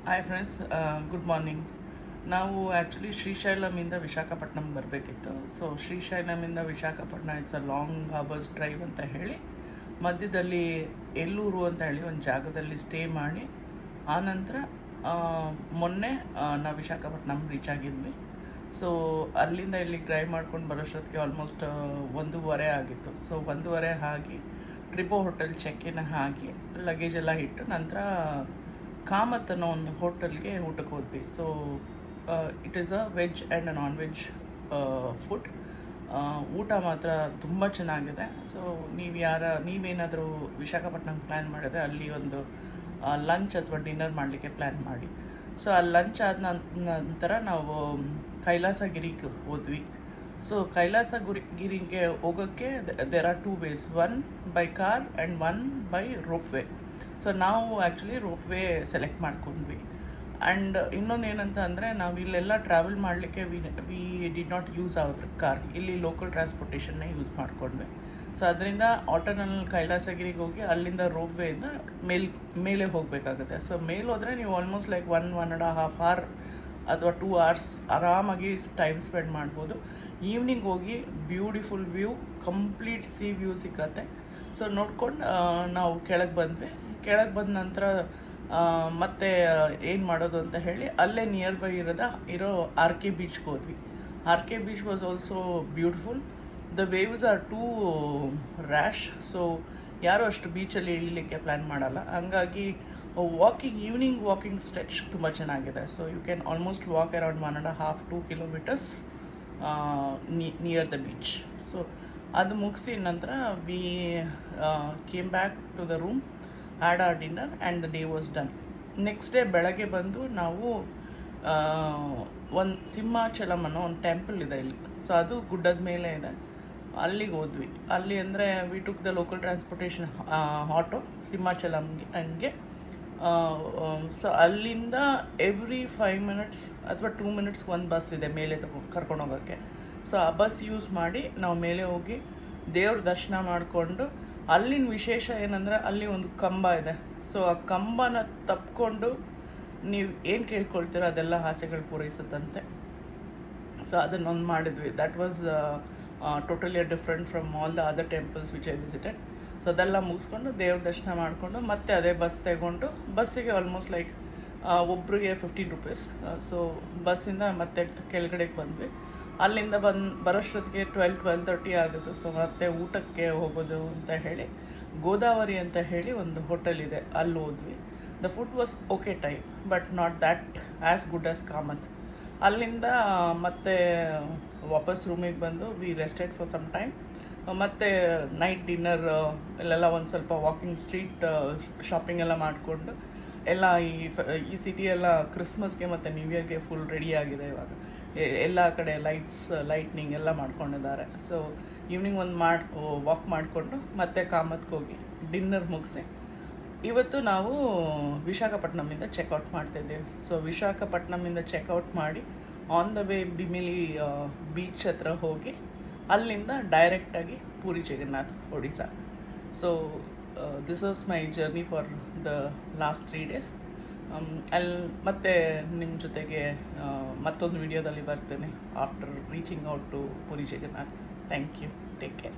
Hi friends, good morning. ನಾವು actually ಶ್ರೀಶೈಲಮಿಂದ ವಿಶಾಖಪಟ್ಟಣಂ ಬರಬೇಕಿತ್ತು. ಸೊ ಶ್ರೀಶೈಲಮಿಂದ Visakhapatnam it's a long hours drive ಅಂತ ಹೇಳಿ ಮಧ್ಯದಲ್ಲಿ ಎಲ್ಲೂರು ಅಂತ ಹೇಳಿ ಒಂದು ಜಾಗದಲ್ಲಿ ಸ್ಟೇ ಮಾಡಿ ಆನಂತರ ಮೊನ್ನೆ ನಾವು ವಿಶಾಖಪಟ್ಟಣಂ ರೀಚ್ ಆಗಿದ್ವಿ. ಸೊ ಅಲ್ಲಿಂದ ಇಲ್ಲಿಗೆ ಡ್ರೈವ್ ಮಾಡ್ಕೊಂಡು ಬರೋಷ್ಟೊತ್ತಿಗೆ ಆಲ್ಮೋಸ್ಟ್ 1:30 ಆಗಿತ್ತು. ಸೊ 1:30 ಆಗಿ ಟ್ರಿಪೋ ಹೋಟೆಲ್ ಚೆಕ್-ಇನ್ ಆಗಿ ಲಗೇಜ್ ಎಲ್ಲ ಇಟ್ಟು ನಂತರ ಕಾಮತ್ ಅನ್ನೋ ಒಂದು ಹೋಟೆಲ್ಗೆ ಊಟಕ್ಕೆ ಹೋದ್ವಿ. So it is a veg and a non veg food. ಊಟ ಮಾತ್ರ ತುಂಬ ಚೆನ್ನಾಗಿದೆ. ಸೊ ನೀವೇನಾದರೂ ವಿಶಾಖಪಟ್ಟಣಂ ಪ್ಲ್ಯಾನ್ ಮಾಡಿದ್ರೆ ಅಲ್ಲಿ ಒಂದು ಲಂಚ್ ಅಥವಾ ಡಿನ್ನರ್ ಮಾಡಲಿಕ್ಕೆ ಪ್ಲ್ಯಾನ್ ಮಾಡಿ. ಸೊ ಆ ಲಂಚ್ ಆದ ನಂತರ ನಾವು ಕೈಲಾಸಗಿರಿಗೆ ಹೋದ್ವಿ. ಸೊ ಕೈಲಾಸಗಿರಿಗೆ ಹೋಗೋಕ್ಕೆ there are 2 ways, one by car and one by ropeway. So ನಾವು ಆ್ಯಕ್ಚುಲಿ ರೋಪ್ವೇ ಸೆಲೆಕ್ಟ್ ಮಾಡ್ಕೊಂಡ್ವಿ. ಆ್ಯಂಡ್ ಇನ್ನೊಂದು ಏನಂತ ಅಂದರೆ ನಾವು ಇಲ್ಲೆಲ್ಲ ಟ್ರಾವೆಲ್ ಮಾಡಲಿಕ್ಕೆ we did not use our car. ಇಲ್ಲಿ ಲೋಕಲ್ ಟ್ರಾನ್ಸ್ಪೋರ್ಟೇಷನ್ನೇ ಯೂಸ್ ಮಾಡಿಕೊಂಡ್ವಿ. ಸೊ ಅದರಿಂದ ಆಟೋನಲ್ಲಿ ಕೈಲಾಸಗಿರಿಗೆ ಹೋಗಿ ಅಲ್ಲಿಂದ ರೋಪ್ವೇಯಿಂದ ಮೇಲೆ ಹೋಗಬೇಕಾಗುತ್ತೆ. ಸೊ ಮೇಲೆ ಹೋದರೆ ನೀವು ಆಲ್ಮೋಸ್ಟ್ ಲೈಕ್ 1.5 hour ಅಥವಾ 2 hours ಆರಾಮಾಗಿ ಟೈಮ್ ಸ್ಪೆಂಡ್ ಮಾಡ್ಬೋದು. ಈವ್ನಿಂಗ್ ಹೋಗಿ beautiful view, complete sea view ಸಿಕ್ಕತ್ತೆ. ಸೊ ನೋಡ್ಕೊಂಡು ನಾವು ಕೆಳಗೆ ಬಂದ್ವಿ. ಕೆಳಗೆ ಬಂದ ನಂತರ ಮತ್ತೆ ಏನು ಮಾಡೋದು ಅಂತ ಹೇಳಿ ಅಲ್ಲೇ ನಿಯರ್ ಬೈ ಇರೋ ಆರ್ ಕೆ ಬೀಚ್ಗೆ ಹೋದ್ವಿ. R K beach was also beautiful. The waves are too rash. So ಯಾರೂ ಅಷ್ಟು ಬೀಚಲ್ಲಿ ಇಳಿಲಿಕ್ಕೆ ಪ್ಲ್ಯಾನ್ ಮಾಡಲ್ಲ. ಹಂಗಾಗಿ ಈವ್ನಿಂಗ್ ವಾಕಿಂಗ್ ಸ್ಟ್ರೆಚ್ ತುಂಬ ಚೆನ್ನಾಗಿದೆ. So you can almost walk around 1.5-2 kilometers near the beach. So ಅದು ಮುಗಿಸಿ ನಂತರ we came back to the room, had our dinner and the day was done. Next day ಬೆಳಗ್ಗೆ ಬಂದು ನಾವು ಒಂದು ಸಿಂಹಾಚಲಂ ಅನ್ನೋ ಒಂದು ಟೆಂಪಲ್ ಇದೆ ಇಲ್ಲಿ. ಸೊ ಅದು ಗುಡ್ಡದ ಮೇಲೆ ಇದೆ, ಅಲ್ಲಿಗೆ ಹೋದ್ವಿ. ಅಲ್ಲಿ ಅಂದರೆ we took the local transportation auto ಸಿಂಹಾಚಲಂಗೆ ಹಂಗೆ. ಸೊ ಅಲ್ಲಿಂದ ಎವ್ರಿ 5 minutes ಅಥವಾ 2 minutes ಒಂದು ಬಸ್ ಇದೆ ಮೇಲೆ ಕರ್ಕೊಂಡು ಹೋಗೋಕ್ಕೆ. ಸೊ ಆ ಬಸ್ ಯೂಸ್ ಮಾಡಿ ನಾವು ಮೇಲೆ ಹೋಗಿ ದೇವ್ರ ದರ್ಶನ ಮಾಡಿಕೊಂಡು, ಅಲ್ಲಿನ ವಿಶೇಷ ಏನಂದರೆ ಅಲ್ಲಿ ಒಂದು ಕಂಬ ಇದೆ. ಸೊ ಆ ಕಂಬನ ತಪ್ಪಿಕೊಂಡು ನೀವು ಏನು ಕೇಳ್ಕೊಳ್ತೀರೋ ಅದೆಲ್ಲ ಆಸೆಗಳು ಪೂರೈಸುತ್ತಂತೆ. ಸೊ ಅದನ್ನೊಂದು ಮಾಡಿದ್ವಿ. That was totally different from all the other temples which I visited. So ಅದೆಲ್ಲ ಮುಗಿಸ್ಕೊಂಡು ದೇವ್ರ ದರ್ಶನ ಮಾಡಿಕೊಂಡು ಮತ್ತೆ ಅದೇ ಬಸ್ ತಗೊಂಡು ಬಸ್ಸಿಗೆ ಆಲ್ಮೋಸ್ಟ್ ಲೈಕ್ ಒಬ್ರಿಗೆ 15 rupees. ಸೊ ಬಸ್ಸಿಂದ ಮತ್ತೆ ಕೆಳಗಡೆಗೆ ಬಂದ್ವಿ. ಅಲ್ಲಿಂದ ಬರೋಷ್ಟೊತ್ತಿಗೆ 12-12:30 ಆಗುತ್ತೆ. ಸೊ ಮತ್ತೆ ಊಟಕ್ಕೆ ಹೋಗೋದು ಅಂತ ಹೇಳಿ ಗೋದಾವರಿ ಅಂತ ಹೇಳಿ ಒಂದು ಹೋಟೆಲ್ ಇದೆ, ಅಲ್ಲಿ ಹೋದ್ವಿ. The food was okay type but not that as good as Kamath. ಅಲ್ಲಿಂದ ಮತ್ತೆ ವಾಪಸ್ ರೂಮಿಗೆ ಬಂದು we rested for some time. ಮತ್ತು ನೈಟ್ ಡಿನ್ನರ್ ಇಲ್ಲೆಲ್ಲ ಒಂದು ಸ್ವಲ್ಪ ವಾಕಿಂಗ್ ಸ್ಟ್ರೀಟ್ ಶಾಪಿಂಗ್ ಎಲ್ಲ ಮಾಡಿಕೊಂಡು ಎಲ್ಲ ಈ ಸಿಟಿಯೆಲ್ಲ ಕ್ರಿಸ್ಮಸ್ಗೆ ಮತ್ತು ನ್ಯೂ ಇಯರ್ಗೆ ಫುಲ್ ರೆಡಿ ಆಗಿದೆ ಇವಾಗ. ಎಲ್ಲ ಕಡೆ ಲೈಟ್ನಿಂಗ್ ಎಲ್ಲ ಮಾಡ್ಕೊಂಡಿದ್ದಾರೆ. ಸೊ ಈವ್ನಿಂಗ್ ಒಂದು ವಾಕ್ ಮಾಡಿಕೊಂಡು ಮತ್ತೆ ಕಾಮತ್ಗೆ ಹೋಗಿ ಡಿನ್ನರ್ ಮುಗಿಸಿ ಇವತ್ತು ನಾವು ವಿಶಾಖಪಟ್ಟಣಮಿಂದ ಚೆಕ್ಔಟ್ ಮಾಡ್ತಿದ್ದೇವೆ. ಸೊ ವಿಶಾಖಪಟ್ಟಣಮಿಂದ ಚೆಕ್ಔಟ್ ಮಾಡಿ on the way Bheemili beach ಹತ್ರ ಹೋಗಿ ಅಲ್ಲಿಂದ ಡೈರೆಕ್ಟಾಗಿ Puri Jagannath, Odisha. So this was my journey for the last 3 days. ಅಲ್ಲಿ ಮತ್ತೆ ನಿಮ್ಮ ಜೊತೆಗೆ ಮತ್ತೊಂದು ವಿಡಿಯೋದಲ್ಲಿ ಬರ್ತೇನೆ after reaching out to Puri Jagannath. Thank you. Take care.